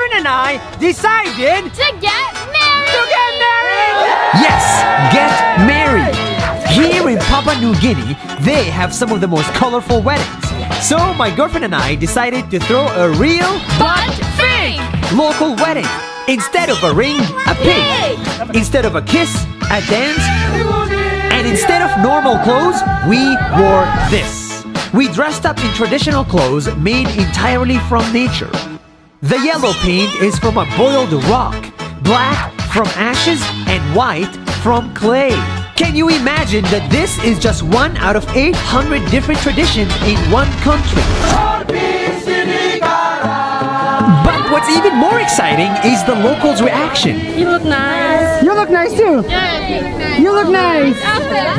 girlfriend and I decided To get married! Yes, get married! Here in Papua New Guinea, they have some of the most colorful weddings. So my girlfriend and I decided to throw a real But fake! local wedding. Instead of a ring, a pig. Instead of a kiss, a dance. And instead of normal clothes, we wore this. We dressed up in traditional clothes made entirely from nature. The yellow paint is from a boiled rock, black from ashes, and white from clay. Can you imagine that this is just one out of 800 different traditions in one country? But what's even more exciting is the locals' reaction. You look nice. You look nice too. You look nice.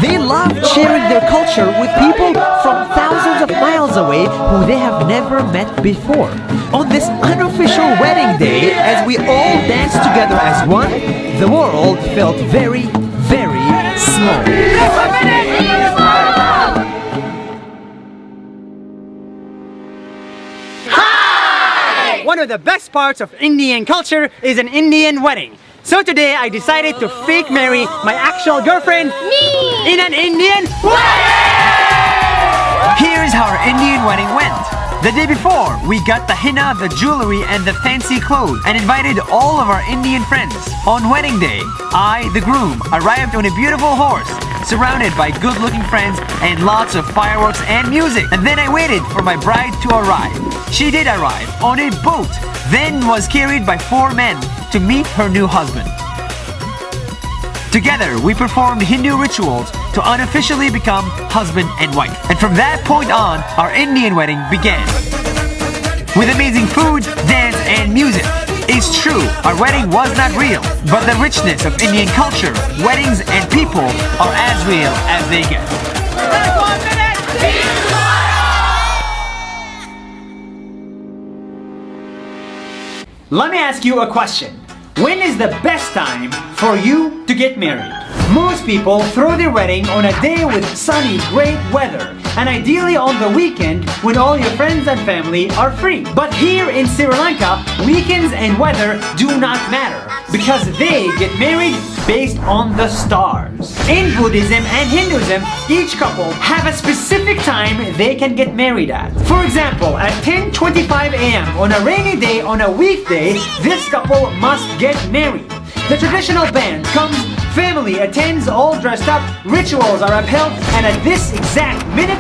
They love sharing their culture with people from thousands of miles away who they have never met before. On this unofficial wedding day, as we all danced together as one, the world felt very, very small. One of the best parts of Indian culture is an Indian wedding. So today I decided to fake marry my actual girlfriend in an Indian wedding! Here's how our Indian wedding went. The day before, we got the henna, the jewelry, and the fancy clothes and invited all of our Indian friends. On wedding day, I, the groom, arrived on a beautiful horse, surrounded by good-looking friends and lots of fireworks and music. And then I waited for my bride to arrive. She did arrive on a boat, then was carried by 4 men to meet her new husband. Together, we performed Hindu rituals to unofficially become husband and wife. And from that point on, our Indian wedding began. With amazing food, dance, and music. It's true, our wedding was not real, but the richness of Indian culture, weddings, and people are as real as they get. Let me ask you a question. When is the best time for you to get married? Most people throw their wedding on a day with sunny, great weather, and ideally on the weekend when all your friends and family are free. But here in Sri Lanka, weekends and weather do not matter because they get married based on the stars. In Buddhism and Hinduism, each couple have a specific time they can get married at. For example, at 10:25 a.m. on a rainy day on a weekday, this couple must get married. The traditional band comes, family attends all dressed up, rituals are upheld, and at this exact minute,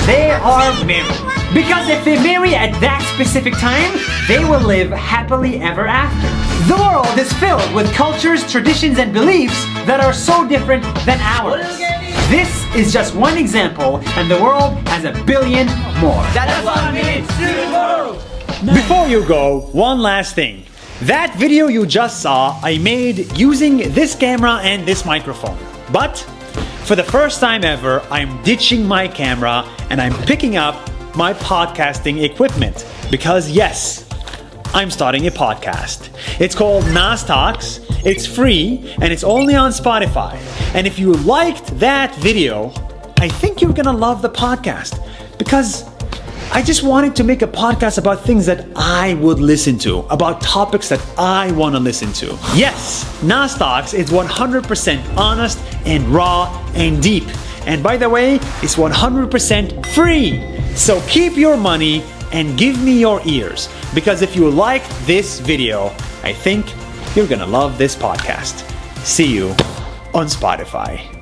they are married. Because if they marry at that specific time, they will live happily ever after. The world is filled with cultures, traditions, and beliefs that are so different than ours. This is just one example, and the world has a billion more. That's 1 minute to the world! Before you go, one last thing. That video you just saw, I made using this camera and this microphone. But for the first time ever, I'm ditching my camera and I'm picking up my podcasting equipment. Because yes, I'm starting a podcast. It's called Nas Talks. It's free and it's only on Spotify. And if you liked that video, I think you're gonna love the podcast. Because I just wanted to make a podcast about things that I would listen to, about topics that I want to listen to. Yes, Nas Talks is 100% honest and raw and deep. And by the way, it's 100% free. So keep your money and give me your ears. Because if you liked this video, I think you're gonna love this podcast. See you on Spotify.